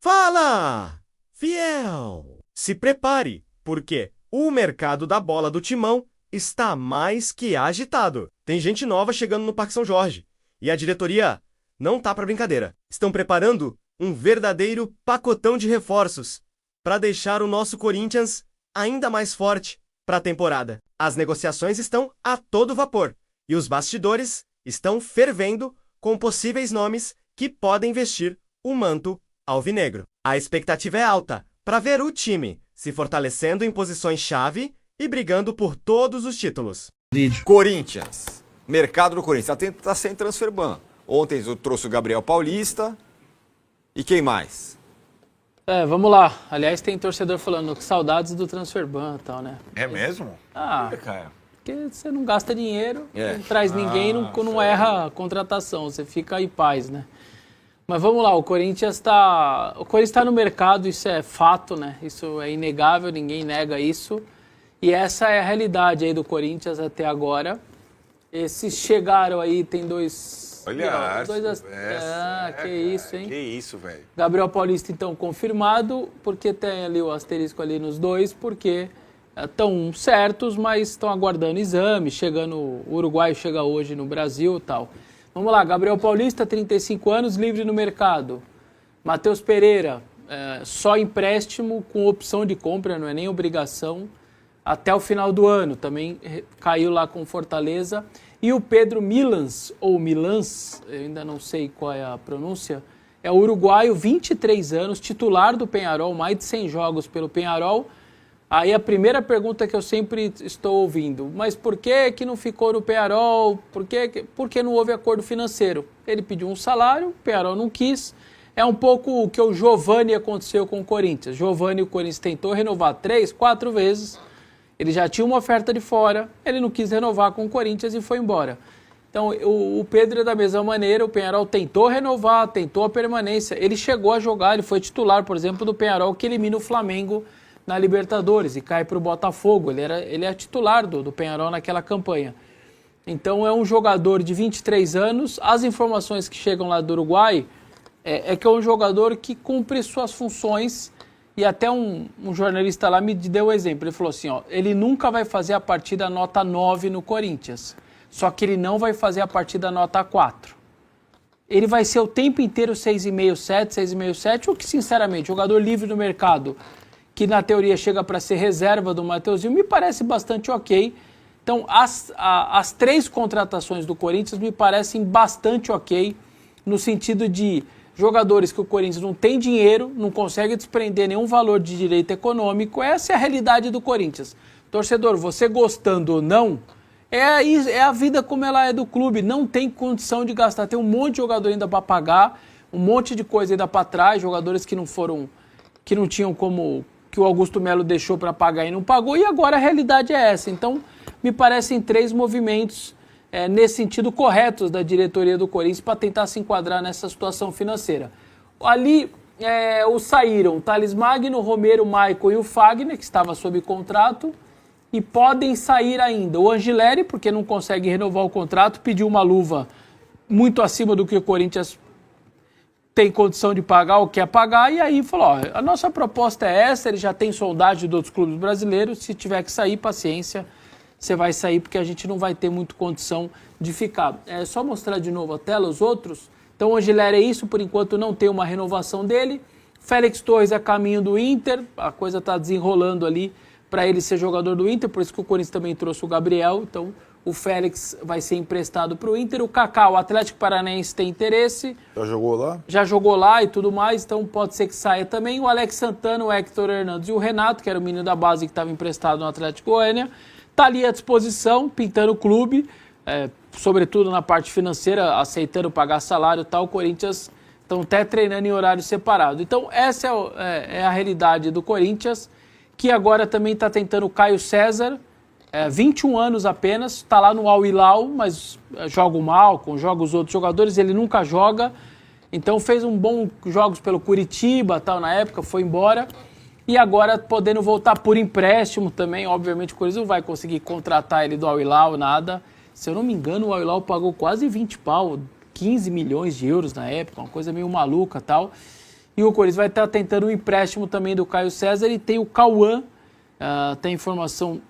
Fala, fiel! Se prepare, porque o mercado da bola do Timão está mais que agitado. Tem gente nova chegando no Parque São Jorge. E a diretoria não tá pra brincadeira. Estão preparando um verdadeiro pacotão de reforços para deixar o nosso Corinthians ainda mais forte para a temporada. As negociações estão a todo vapor e os bastidores estão fervendo com possíveis nomes que podem vestir o manto alvinegro. A expectativa é alta para ver o time se fortalecendo em posições-chave e brigando por todos os títulos. Corinthians. Mercado do Corinthians. Tá sem transferban. Ontem eu trouxe o Gabriel Paulista. E quem mais? Vamos lá. Aliás, tem torcedor falando que saudades do transferban e tal, né? É mesmo? Cara. Porque você não gasta dinheiro, não traz ninguém, não erra a contratação. Você fica em paz, né? Mas vamos lá, o Corinthians está no mercado, isso é fato, né? Isso é inegável, ninguém nega isso. E essa é a realidade aí do Corinthians até agora. Esses chegaram aí, tem dois... Olha, que isso, hein? Que isso, velho. Gabriel Paulista, então, confirmado, porque tem ali o asterisco ali nos dois, porque estão certos, mas estão aguardando exame, o uruguaio chega hoje no Brasil e tal. Vamos lá, Gabriel Paulista, 35 anos, livre no mercado. Matheus Pereira, só empréstimo com opção de compra, não é nem obrigação, até o final do ano. Também caiu lá com Fortaleza. E o Pedro Milans, ou Milans, eu ainda não sei qual é a pronúncia, é o uruguaio, 23 anos, titular do Peñarol, mais de 100 jogos pelo Peñarol. Aí a primeira pergunta que eu sempre estou ouvindo, mas por que não ficou no Peñarol? Por que não houve acordo financeiro? Ele pediu um salário, o Peñarol não quis. É um pouco o que o Giovani aconteceu com o Corinthians. O Corinthians tentou renovar 3, 4 vezes. Ele já tinha uma oferta de fora, ele não quis renovar com o Corinthians e foi embora. Então, o Pedro é da mesma maneira, o Peñarol tentou renovar, tentou a permanência. Ele chegou a jogar, ele foi titular, por exemplo, do Peñarol, que elimina o Flamengo na Libertadores e cai para o Botafogo. Ele é titular do Peñarol naquela campanha. Então é um jogador de 23 anos. As informações que chegam lá do Uruguai é que é um jogador que cumpre suas funções, e até um jornalista lá me deu um exemplo. Ele falou assim, ele nunca vai fazer a partida nota 9 no Corinthians, só que ele não vai fazer a partida nota 4. Ele vai ser o tempo inteiro 6,5, 7, 6,5, 7, o que, sinceramente, jogador livre no mercado, que na teoria chega para ser reserva do Mateuzinho, me parece bastante ok. Então, as 3 contratações do Corinthians me parecem bastante ok, no sentido de jogadores que o Corinthians não tem dinheiro, não consegue desprender nenhum valor de direito econômico. Essa é a realidade do Corinthians. Torcedor, você gostando ou não, é a vida como ela é do clube. Não tem condição de gastar. Tem um monte de jogador ainda para pagar, um monte de coisa ainda para trás, jogadores que não tinham como, que o Augusto Melo deixou para pagar e não pagou, e agora a realidade é essa. Então, me parecem 3 movimentos nesse sentido corretos da diretoria do Corinthians para tentar se enquadrar nessa situação financeira. Ali saíram o Thales Magno, o Romero, o Maicon e o Fagner, que estava sob contrato, e podem sair ainda o Angileri, porque não consegue renovar o contrato, pediu uma luva muito acima do que o Corinthians tem condição de pagar ou quer pagar, e aí falou, a nossa proposta é essa, ele já tem sondagem de outros clubes brasileiros, se tiver que sair, paciência, você vai sair, porque a gente não vai ter muito condição de ficar. É só mostrar de novo a tela, os outros. Então, o Angileri é isso, por enquanto não tem uma renovação dele. Félix Torres é caminho do Inter, a coisa está desenrolando ali para ele ser jogador do Inter, por isso que o Corinthians também trouxe o Gabriel, então o Félix vai ser emprestado para o Inter. O Kaká, o Atlético Paranaense tem interesse. Já jogou lá? Já jogou lá e tudo mais, então pode ser que saia também. O Alex Santana, o Hector Hernandes e o Renato, que era o menino da base que estava emprestado no Atlético Goiânia, está ali à disposição, pintando o clube, sobretudo na parte financeira, aceitando pagar salário e tal. O Corinthians estão até treinando em horário separado. Então, essa é a realidade do Corinthians, que agora também está tentando o Caio César, 21 anos apenas, está lá no Al Hilal, mas joga o Malcom, joga os outros jogadores, ele nunca joga. Então, fez um bom jogos pelo Curitiba, tal, na época, foi embora. E agora podendo voltar por empréstimo também. Obviamente o Corinthians não vai conseguir contratar ele do Al Hilal, nada. Se eu não me engano, o Al Hilal pagou quase 20 pau, 15 milhões de euros na época, uma coisa meio maluca e tal. E o Corinthians vai estar tentando um empréstimo também do Caio César e tem o Cauã, tem informação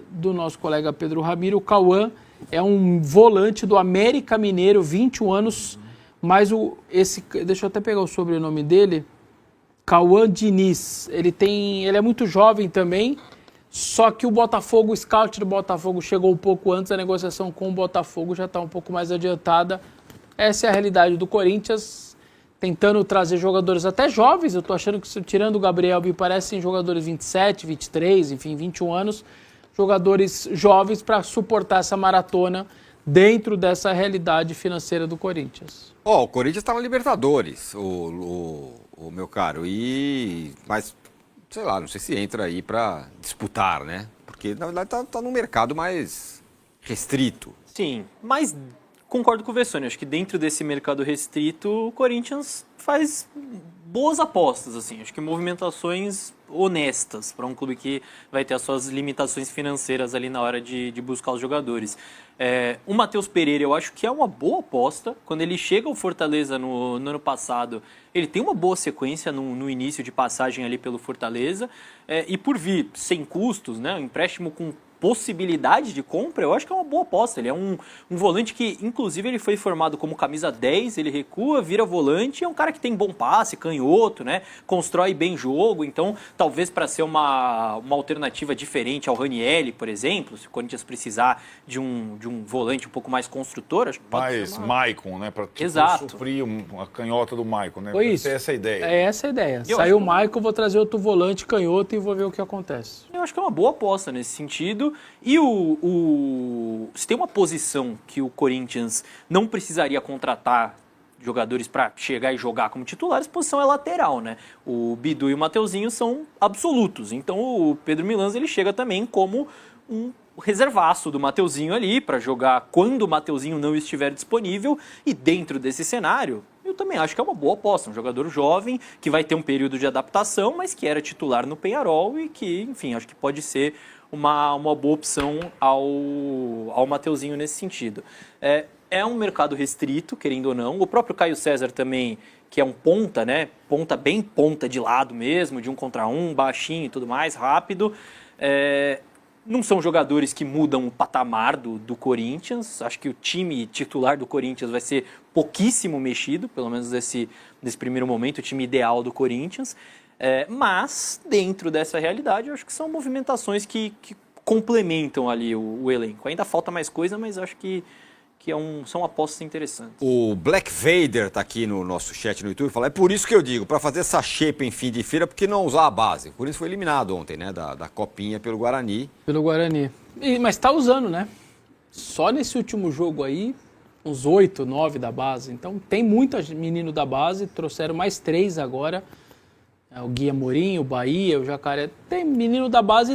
do nosso colega Pedro Ramiro. O Cauã é um volante do América Mineiro, 21 anos, mas deixa eu até pegar o sobrenome dele, Cauã Diniz. Ele é muito jovem também, só que o scout do Botafogo chegou um pouco antes, a negociação com o Botafogo já está um pouco mais adiantada. Essa é a realidade do Corinthians, tentando trazer jogadores até jovens. Eu estou achando que, tirando o Gabriel, me parecem jogadores 27, 23, enfim, 21 anos, jogadores jovens para suportar essa maratona dentro dessa realidade financeira do Corinthians. O Corinthians está na Libertadores, o meu caro, mas, sei lá, não sei se entra aí para disputar, né? Porque, na verdade, tá num mercado mais restrito. Sim, mas concordo com o Vessone. Acho que dentro desse mercado restrito, o Corinthians faz boas apostas, assim. Acho que movimentações honestas para um clube que vai ter as suas limitações financeiras ali na hora de buscar os jogadores. O Matheus Pereira, eu acho que é uma boa aposta. Quando ele chega ao Fortaleza no ano passado, ele tem uma boa sequência no início de passagem ali pelo Fortaleza. E por vir sem custos, né, um empréstimo com possibilidade de compra, eu acho que é uma boa aposta. Ele é um volante que, inclusive, ele foi formado como camisa 10, ele recua, vira volante, é um cara que tem bom passe, canhoto, né? Constrói bem jogo, então talvez para ser uma alternativa diferente ao Ranieri, por exemplo, se o Corinthians precisar de um volante um pouco mais construtor, acho que pode Mais ser uma... Maicon, né? Para suprir a canhota do Maicon, né? Foi isso. Essa é a ideia. É essa a ideia. Saiu o Maicon, vou trazer outro volante canhoto e vou ver o que acontece. Eu acho que é uma boa aposta nesse sentido. E se tem uma posição que o Corinthians não precisaria contratar jogadores para chegar e jogar como titulares, a posição é lateral, né? O Bidu e o Mateuzinho são absolutos. Então o Pedro Milans ele chega também como um reservaço do Mateuzinho ali para jogar quando o Mateuzinho não estiver disponível. E dentro desse cenário, eu também acho que é uma boa aposta. Um jogador jovem que vai ter um período de adaptação, mas que era titular no Peñarol e que, enfim, acho que pode ser uma boa opção ao Mateuzinho nesse sentido. É um mercado restrito, querendo ou não. O próprio Caio César também, que é um ponta, né? Ponta de lado mesmo, de 1 contra 1, baixinho e tudo mais, rápido. Não são jogadores que mudam o patamar do Corinthians. Acho que o time titular do Corinthians vai ser pouquíssimo mexido, pelo menos nesse primeiro momento, o time ideal do Corinthians. Mas, dentro dessa realidade, eu acho que são movimentações que complementam ali o elenco. Ainda falta mais coisa, mas acho que são apostas interessantes. O Black Vader tá aqui no nosso chat no YouTube e fala, é por isso que eu digo, para fazer essa shape em fim de feira, porque não usar a base. Por isso foi eliminado ontem, né, da Copinha pelo Guarani. Pelo Guarani. Mas tá usando, né? Só nesse último jogo aí, uns 8, 9 da base. Então tem muito menino da base, trouxeram mais 3 agora. O Gui Amorim, o Bahia, o Jacaré. Tem menino da base,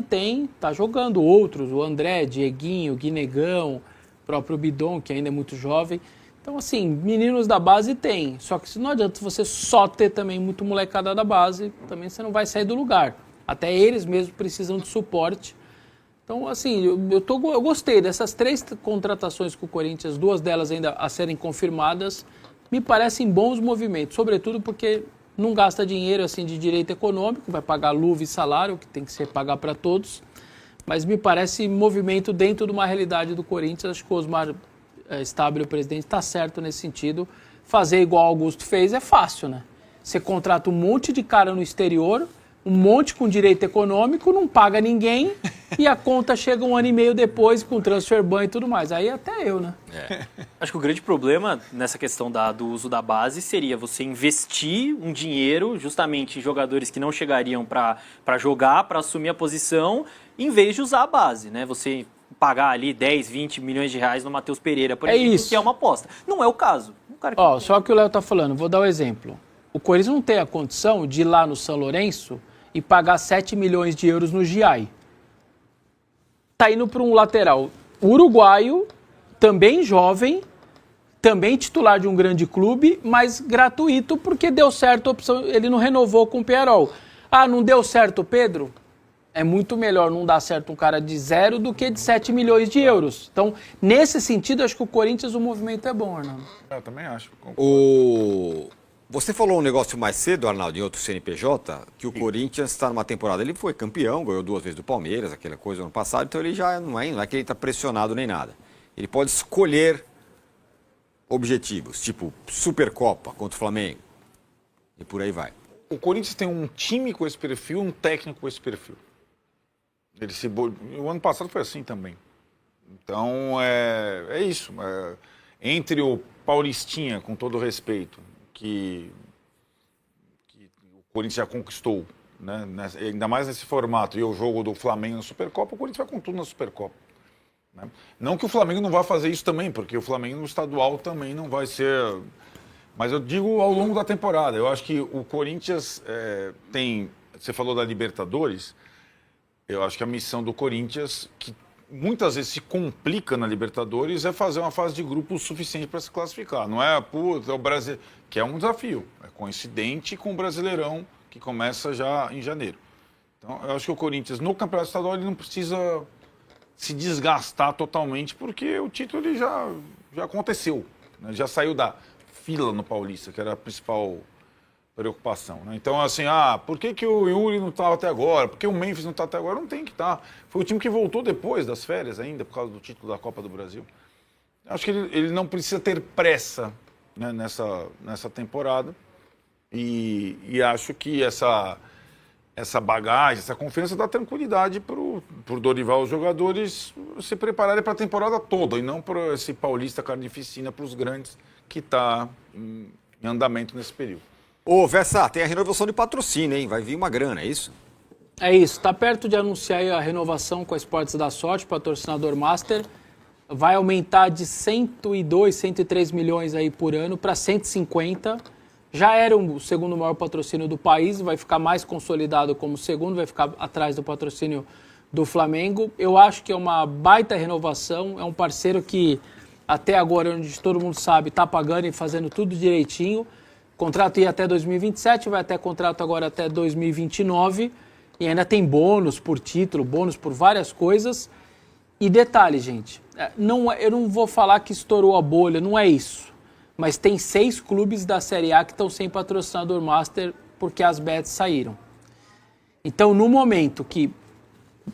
tá jogando outros. O André, Dieguinho, o Guinegão, o próprio Bidon, que ainda é muito jovem. Então, assim, meninos da base tem. Só que não adianta você só ter também muito molecada da base, também você não vai sair do lugar. Até eles mesmos precisam de suporte. Então, assim, eu gostei dessas 3 contratações com o Corinthians, 2 delas ainda a serem confirmadas, me parecem bons movimentos, sobretudo porque não gasta dinheiro assim de direito econômico, vai pagar luva e salário, que tem que ser pagar para todos, mas me parece movimento dentro de uma realidade do Corinthians. Acho que o Osmar Stabile, o presidente, está certo nesse sentido. Fazer igual o Augusto fez é fácil, né? Você contrata um monte de cara no exterior, um monte com direito econômico, não paga ninguém e a conta chega 1 ano e meio depois com transfer ban e tudo mais. Aí até eu, né? Acho que o grande problema nessa questão do uso da base seria você investir um dinheiro justamente em jogadores que não chegariam para jogar, para assumir a posição, em vez de usar a base, né? Você pagar ali 10, 20 milhões de reais no Matheus Pereira, por exemplo, isso. Que é uma aposta. Não é o caso. Só que o Léo tá falando, vou dar um exemplo. O Corinthians não tem a condição de ir lá no São Lourenço e pagar 7 milhões de euros no GI. Tá indo para um lateral uruguaio, também jovem, também titular de um grande clube, mas gratuito porque deu certo a opção, ele não renovou com o Peñarol. Não deu certo o Pedro? É muito melhor não dar certo um cara de 0 do que de 7 milhões de euros. Então, nesse sentido, acho que o Corinthians, o movimento é bom, Arnaldo. Eu também acho. Você falou um negócio mais cedo, Arnaldo, em outro CNPJ, que o Corinthians está numa temporada, ele foi campeão, ganhou 2 vezes do Palmeiras, aquela coisa do ano passado, então ele já não é que ele está pressionado nem nada. Ele pode escolher objetivos, tipo Supercopa contra o Flamengo, e por aí vai. O Corinthians tem um time com esse perfil, um técnico com esse perfil. O ano passado foi assim também. Então, é isso. Entre o Paulistinha, com todo respeito, que o Corinthians já conquistou, né? Ainda mais nesse formato, e o jogo do Flamengo na Supercopa, o Corinthians vai com tudo na Supercopa. Né? Não que o Flamengo não vá fazer isso também, porque o Flamengo no estadual também não vai ser... Mas eu digo ao longo da temporada. Eu acho que o Corinthians tem... Você falou da Libertadores, eu acho que a missão do Corinthians, que muitas vezes se complica na Libertadores, é fazer uma fase de grupo suficiente para se classificar. Não é o Brasil, que é um desafio. É coincidente com o Brasileirão, que começa já em janeiro. Então, eu acho que o Corinthians, no Campeonato Estadual, ele não precisa se desgastar totalmente, porque o título ele já aconteceu. Né? Já saiu da fila no Paulista, que era a principal preocupação. Né? Então, assim, por que o Yuri não estava até agora? Por que o Memphis não está até agora? Não tem que estar. Foi o time que voltou depois das férias ainda, por causa do título da Copa do Brasil. Acho que ele não precisa ter pressa, né, nessa temporada. E acho que essa bagagem, essa confiança dá tranquilidade para o Dorival, os jogadores se prepararem para a temporada toda, e não para esse Paulista carnificina para os grandes que está em andamento nesse período. Ô, Vessa, tem a renovação de patrocínio, hein? Vai vir uma grana, é isso? É isso, está perto de anunciar aí a renovação com a Esportes da Sorte, patrocinador master. Vai aumentar de 102, 103 milhões aí por ano para 150. Já era o segundo maior patrocínio do país, vai ficar mais consolidado como segundo, vai ficar atrás do patrocínio do Flamengo. Eu acho que é uma baita renovação, é um parceiro que até agora, onde todo mundo sabe, está pagando e fazendo tudo direitinho. O contrato ia até 2027, vai até contrato agora até 2029. E ainda tem bônus por título, bônus por várias coisas. E detalhe, gente, eu não vou falar que estourou a bolha, não é isso. Mas tem 6 clubes da Série A que estão sem patrocinador master porque as bets saíram. Então, no momento que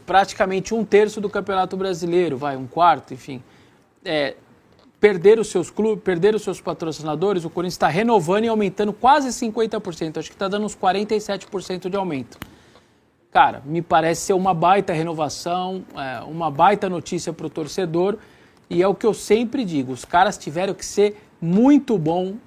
praticamente 1/3 do Campeonato Brasileiro, um quarto, enfim, perder os seus clubes, perder os seus patrocinadores, o Corinthians está renovando e aumentando quase 50%. Acho que está dando uns 47% de aumento. Cara, me parece ser uma baita renovação, uma baita notícia para o torcedor. E é o que eu sempre digo, os caras tiveram que ser muito bom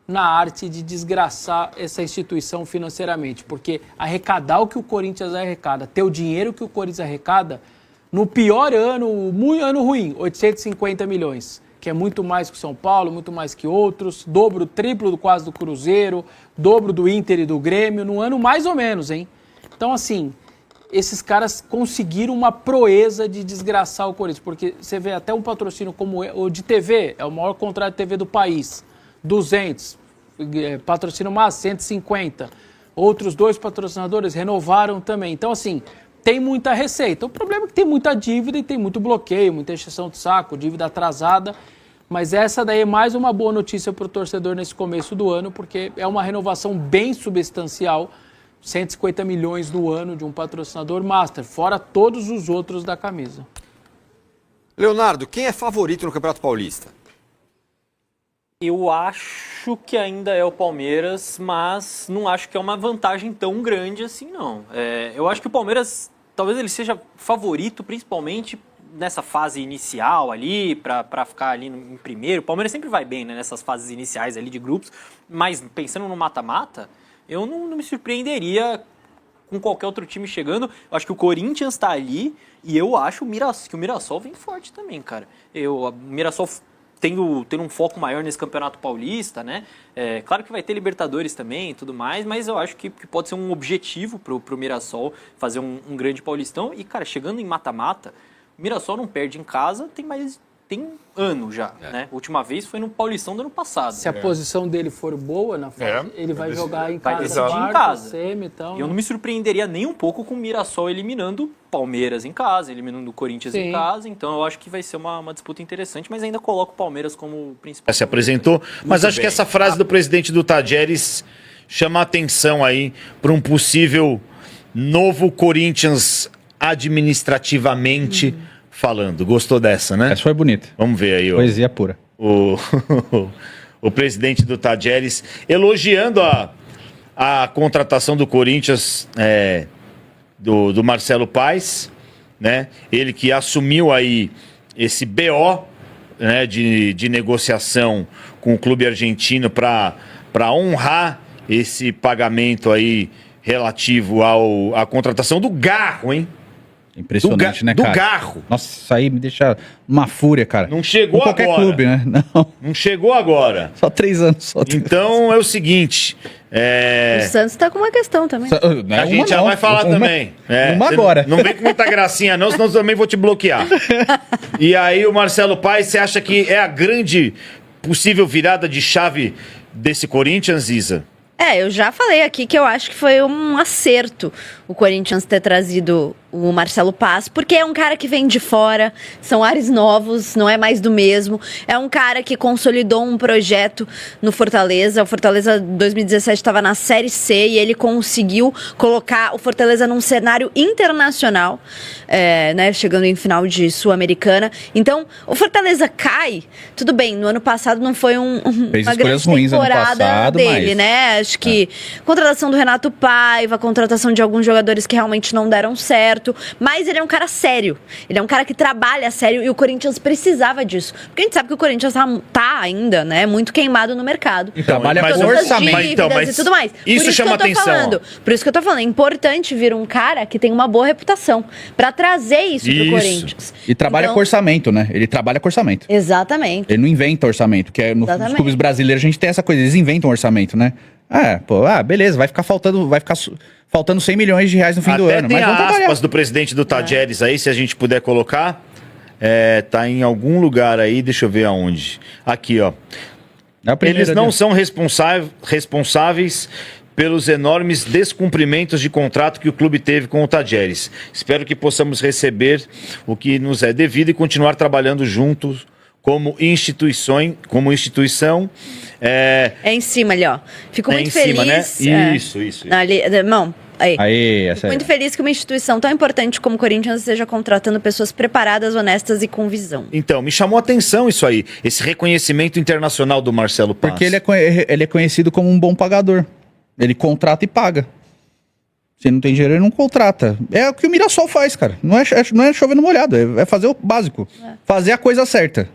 na arte de desgraçar essa instituição financeiramente. Porque arrecadar o que o Corinthians arrecada, ter o dinheiro que o Corinthians arrecada, no pior ano, muito ano ruim, 850 milhões. Que é muito mais que o São Paulo, muito mais que outros, dobro, triplo quase do Cruzeiro, dobro do Inter e do Grêmio, num ano mais ou menos, hein? Então, assim, esses caras conseguiram uma proeza de desgraçar o Corinthians, porque você vê até um patrocínio como o de TV, é o maior contrato de TV do país, 200, patrocínio máximo 150, outros 2 patrocinadores renovaram também. Então, assim, tem muita receita. O problema é que tem muita dívida e tem muito bloqueio, muita encheção de saco, dívida atrasada, mas essa daí é mais uma boa notícia para o torcedor nesse começo do ano, porque é uma renovação bem substancial, 150 milhões no ano de um patrocinador master, fora todos os outros da camisa. Leonardo, quem é favorito no Campeonato Paulista? Eu acho que ainda é o Palmeiras, mas não acho que é uma vantagem tão grande assim, não. Eu acho que o Palmeiras, talvez ele seja favorito, principalmente nessa fase inicial ali, para ficar ali em primeiro. O Palmeiras sempre vai bem, né, nessas fases iniciais ali de grupos, mas pensando no mata-mata, eu não me surpreenderia com qualquer outro time chegando. Eu acho que o Corinthians está ali e eu acho que o Mirassol vem forte também, cara. O Mirassol tendo um foco maior nesse Campeonato Paulista, né? Claro que vai ter Libertadores também e tudo mais, mas eu acho que pode ser um objetivo pro Mirassol fazer um grande Paulistão. E, cara, chegando em mata-mata, o Mirassol não perde em casa, tem mais tem ano já, né? A última vez foi no Paulistão do ano passado. Se a posição dele for boa na fase, ele vai jogar em Vai casa, decidir em quarto, casa. semi, então, E eu não me surpreenderia nem um pouco com o Mirassol eliminando Palmeiras em casa, eliminando o Corinthians em Sim. casa. Então eu acho que vai ser uma disputa interessante, mas ainda coloco o Palmeiras como principal. Se apresentou, mas acho que essa frase do presidente do Tajeres chama a atenção aí para um possível novo Corinthians administrativamente falando. Gostou dessa, né? Essa foi bonita. Vamos ver aí, ó. Poesia pura. O, o presidente do Tajeres elogiando a contratação do Corinthians, do Marcelo Paes, né? Ele que assumiu aí esse BO, né, de negociação com o clube argentino para honrar esse pagamento aí relativo à contratação do Garro, hein? Impressionante, né, do cara? Garro. Nossa, isso aí me deixa uma fúria, cara. Não chegou Com qualquer agora. clube, né? Não, Não chegou agora. só 3 anos. Só 3 Então é o seguinte. O Santos tá com uma questão também. Não é A gente uma, já não. vai falar Uma- também. uma você agora. Não vem com muita gracinha, não, senão eu também vou te bloquear. E aí, o Marcelo Paes, você acha que é a grande possível virada de chave desse Corinthians, Isa? Eu já falei aqui que eu acho que foi um acerto o Corinthians ter trazido o Marcelo Paes, porque é um cara que vem de fora, são ares novos, não é mais do mesmo. É um cara que consolidou um projeto no Fortaleza. O Fortaleza 2017 estava na Série C e ele conseguiu colocar o Fortaleza num cenário internacional, né, chegando em final de Sul-Americana. Então, o Fortaleza cai, tudo bem, no ano passado não foi Fez uma escolhas grande ruins ano temporada passado, dele, mas- né? Acho que contratação do Renato Paiva, contratação de alguns jogadores que realmente não deram certo, mas ele é um cara sério. Ele é um cara que trabalha sério e o Corinthians precisava disso. Porque a gente sabe que o Corinthians tá ainda, né, muito queimado no mercado. E trabalha mas com Todas as orçamento. dívidas Mas e tudo mais. isso Por chama que eu tô atenção, falando. Por isso que eu tô falando, é importante vir um cara que tem uma boa reputação pra trazer isso pro Isso. Corinthians. E trabalha Então, com orçamento, né? Ele trabalha com orçamento. Exatamente. Ele não inventa orçamento, que nos Exatamente. clubes brasileiros a gente tem essa coisa, eles inventam orçamento, né? Beleza, vai ficar faltando 100 milhões de reais no fim do Até ano. tem Mas vamos trabalhar. aspas do presidente do Tajeres aí, se a gente puder colocar. Tá em algum lugar aí, deixa eu ver aonde. Aqui, ó. É a primeira Eles não ali. são responsáveis pelos enormes descumprimentos de contrato que o clube teve com o Tajeres. Espero que possamos receber o que nos é devido e continuar trabalhando juntos como instituição. É em cima ali, ó. Fico muito em cima, feliz. né? Isso. Ali, mão, aí. Aí, essa aí. Muito feliz que uma instituição tão importante como o Corinthians esteja contratando pessoas preparadas, honestas e com visão. Então, me chamou a atenção isso aí, esse reconhecimento internacional do Marcelo Paes. Porque ele é conhecido como um bom pagador. Ele contrata e paga. Se não tem dinheiro, ele não contrata. É o que o Mirassol faz, cara. Não é chover no molhado, é fazer o básico. Fazer a coisa certa.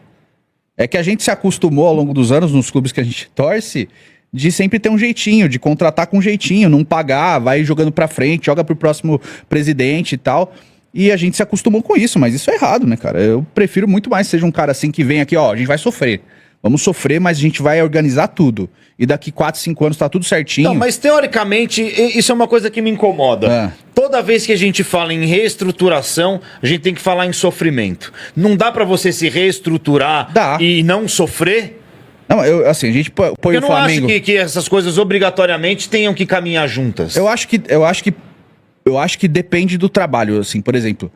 É que a gente se acostumou ao longo dos anos, nos clubes que a gente torce, de sempre ter um jeitinho, de contratar com um jeitinho, não pagar, vai jogando pra frente, joga pro próximo presidente e tal. E a gente se acostumou com isso, mas isso é errado, né, cara? Eu prefiro muito mais que seja um cara assim que vem aqui, ó, a gente vai sofrer. Vamos sofrer, mas a gente vai organizar tudo. E daqui 4, 5 anos tá tudo certinho. Não, mas teoricamente, isso é uma coisa que me incomoda. Toda vez que a gente fala em reestruturação, a gente tem que falar em sofrimento. Não dá pra você se reestruturar e não sofrer? Não, a gente põe o Eu não Flamengo... acho que essas coisas obrigatoriamente tenham que caminhar juntas. Eu acho que depende do trabalho, assim, por exemplo.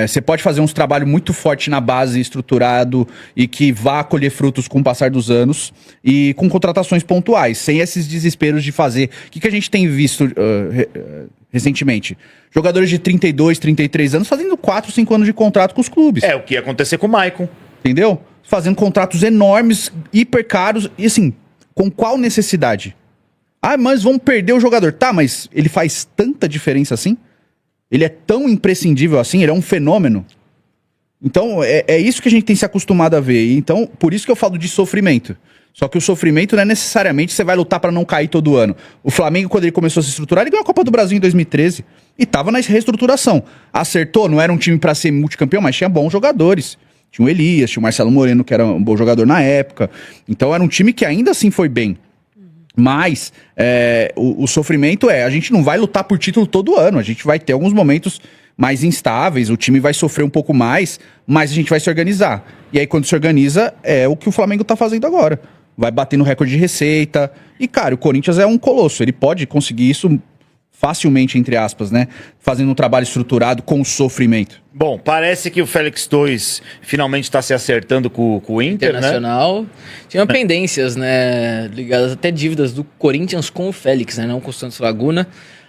Você pode fazer uns trabalhos muito fortes na base, estruturado, e que vá colher frutos com o passar dos anos, e com contratações pontuais, sem esses desesperos de fazer. O que a gente tem visto recentemente? Jogadores de 32, 33 anos fazendo 4, 5 anos de contrato com os clubes. É o que ia acontecer com o Maicon. Entendeu? Fazendo contratos enormes, hiper caros, e assim, com qual necessidade? Mas vamos perder o jogador. Tá, mas ele faz tanta diferença assim? Ele é tão imprescindível assim? Ele é um fenômeno? Então, é isso que a gente tem se acostumado a ver. Então, por isso que eu falo de sofrimento. Só que o sofrimento não é necessariamente você vai lutar pra não cair todo ano. O Flamengo, quando ele começou a se estruturar, ele ganhou a Copa do Brasil em 2013. E tava na reestruturação. Acertou, não era um time pra ser multicampeão, mas tinha bons jogadores. Tinha o Elias, tinha o Marcelo Moreno, que era um bom jogador na época. Então, era um time que ainda assim foi bem. Mas o sofrimento a gente não vai lutar por título todo ano. A gente vai ter alguns momentos mais instáveis, o time vai sofrer um pouco mais, mas a gente vai se organizar. E aí, quando se organiza, é o que o Flamengo tá fazendo agora. Vai bater no recorde de receita. E, cara, o Corinthians é um colosso. Ele pode conseguir isso facilmente, entre aspas, né? Fazendo um trabalho estruturado com sofrimento. Bom, parece que o Félix 2 finalmente está se acertando com o Inter, né? Internacional. Tinha pendências, né? Ligadas até dívidas do Corinthians com o Félix, né? Não com o Santos Laguna.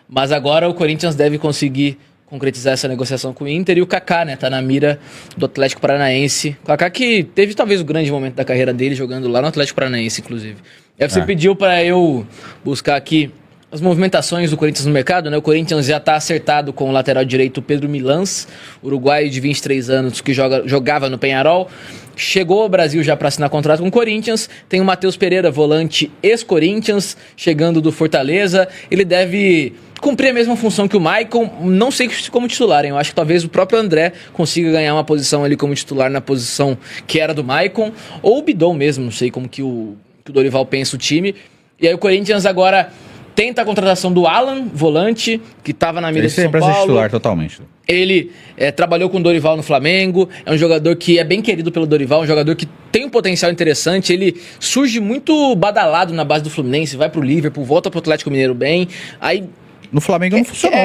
Mas agora o Corinthians deve conseguir concretizar essa negociação com o Inter. E o Kaká, né? Tá na mira do Atlético Paranaense. O Kaká que teve talvez o grande momento da carreira dele jogando lá no Atlético Paranaense, inclusive. E aí você pediu para eu buscar aqui as movimentações do Corinthians no mercado, né? O Corinthians já está acertado com o lateral direito Pedro Milans, uruguaio de 23 anos que jogava no Peñarol. Chegou ao Brasil já para assinar contrato com o Corinthians. Tem o Matheus Pereira, volante ex-Corinthians, chegando do Fortaleza. Ele deve cumprir a mesma função que o Maicon, não sei como titular, hein? Eu acho que talvez o próprio André consiga ganhar uma posição ali como titular na posição que era do Maicon, ou o Bidon mesmo, não sei como que o Dorival pensa o time. E aí o Corinthians agora tenta a contratação do Alan, volante, que estava na mira de São Paulo. Titular totalmente. Ele trabalhou com o Dorival no Flamengo, é um jogador que é bem querido pelo Dorival, um jogador que tem um potencial interessante, ele surge muito badalado na base do Fluminense, vai pro Liverpool, volta pro Atlético Mineiro bem, aí no Flamengo não funcionou.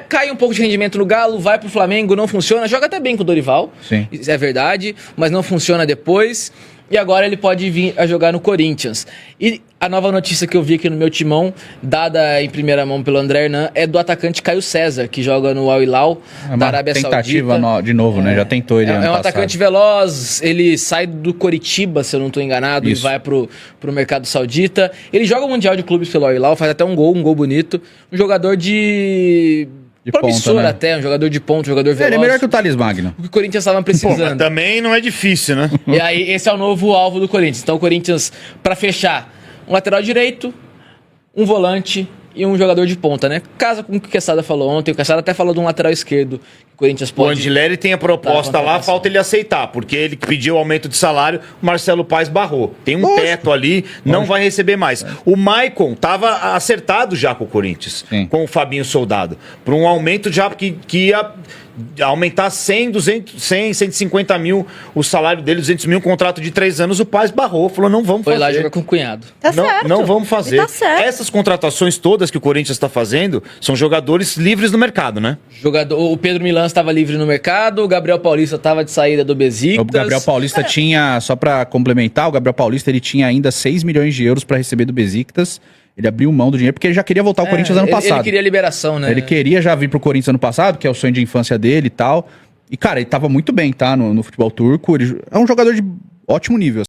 Cai um pouco de rendimento no Galo, vai pro Flamengo, não funciona, joga até bem com o Dorival, sim, isso é verdade, mas não funciona depois. E agora ele pode vir a jogar no Corinthians. E a nova notícia que eu vi aqui no meu timão, dada em primeira mão pelo André Hernan, é do atacante Caio César, que joga no Al Hilal, da Arábia Saudita. Tentativa de novo, né? Já tentou ele ano passado. É um atacante veloz, ele sai do Coritiba, se eu não estou enganado, isso, e vai pro mercado saudita. Ele joga o Mundial de Clubes pelo Al Hilal, faz até um gol bonito. Um jogador de promissor ponta, né? Até, um jogador de ponta, um jogador veloz. Ele é melhor que o Thales Magno. O que o Corinthians estava precisando. Pô, mas também não é difícil, né? E aí, esse é o novo alvo do Corinthians. Então, o Corinthians, para fechar, um lateral direito, um volante e um jogador de ponta, né? Casa com o que o Quesada falou ontem. O Quesada até falou de um lateral esquerdo que o Corinthians O pode... Andileri tem a proposta lá, falta ele aceitar, porque ele pediu aumento de salário, o Marcelo Paes barrou. Tem um teto ali, não vai receber mais. O Maicon estava acertado já com o Corinthians, com o Fabinho Soldado, por um aumento já que ia aumentar 100, 200, 100, 150 mil o salário dele, 200 mil, um contrato de 3 anos, o Paes barrou, falou, não vamos fazer. Foi lá jogar com o cunhado. Tá certo. Não vamos fazer. Tá certo. Essas contratações todas que o Corinthians está fazendo são jogadores livres no mercado, né? O Pedro Milans estava livre no mercado, o Gabriel Paulista estava de saída do Besiktas. O Gabriel Paulista tinha, só pra complementar, o Gabriel Paulista ele tinha ainda 6 milhões de euros pra receber do Besiktas. Ele abriu mão do dinheiro porque ele já queria voltar ao Corinthians ano passado. Ele queria liberação, né? Ele queria já vir pro Corinthians ano passado, que é o sonho de infância dele e tal. E, cara, ele tava muito bem, tá? No futebol turco. Ele é um jogador de ótimo nível.